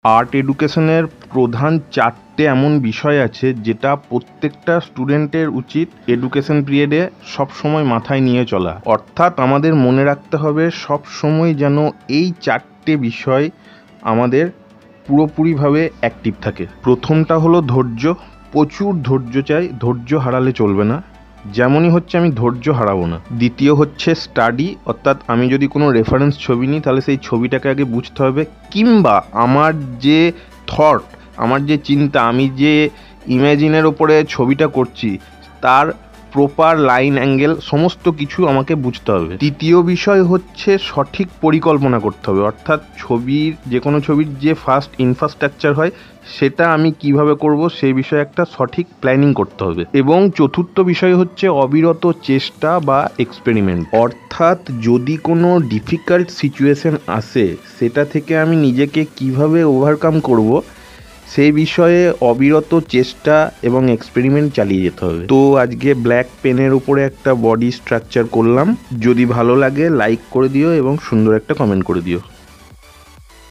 Art এডুকেশনের প্রধান 4টে এমন বিষয় আছে যেটা প্রত্যেকটা স্টুডেন্টের উচিত এডুকেশন পিরিয়ডে সবসময় মাথায় নিয়ে চলা। অর্থাৎ আমাদের মনে রাখতে হবে সবসময় যেন এই 4টে বিষয় আমাদের পুরোপুরিভাবে অ্যাক্টিভ থাকে। প্রথমটা হলো ধৈর্য। প্রচুর ধৈর্য চাই, ধৈর্য হারালে চলবে না। যেমনই হচ্ছে আমি ধৈর্য হারাবো না। দ্বিতীয় হচ্ছে স্টাডি, অর্থাৎ আমি যদি কোনো রেফারেন্স ছবি নিই তাহলে সেই ছবিটাকে আগে বুঝতে হবে, কিংবা আমার যে থট, আমার যে চিন্তা, আমি যে ইমেজিনের ওপরে ছবিটা করছি তার প্রপার লাইন অ্যাঙ্গেল সমস্ত কিছু আমাকে বুঝতে হবে। তৃতীয় বিষয় হচ্ছে সঠিক পরিকল্পনা করতে হবে, অর্থাৎ যে কোনো ছবির যে ফার্স্ট ইনফ্রাস্ট্রাকচার হয় সেটা আমি কিভাবে করব সেই বিষয়ে একটা সঠিক প্ল্যানিং করতে হবে। এবং চতুর্থ বিষয় হচ্ছে অবিরত চেষ্টা বা এক্সপেরিমেন্ট, অর্থাৎ যদি কোনো ডিফিকাল্ট সিচুয়েশন আসে সেটা থেকে আমি নিজেকে কিভাবে ওভারকাম করব সেই বিষয়ে অবিরত চেষ্টা এবং এক্সপেরিমেন্ট চালিয়ে যেতে হবে। তো আজকে ব্ল্যাক পেনের উপরে একটা বডি স্ট্রাকচার করলাম। যদি ভালো লাগে লাইক করে দিও এবং সুন্দর একটা কমেন্ট করে দিও।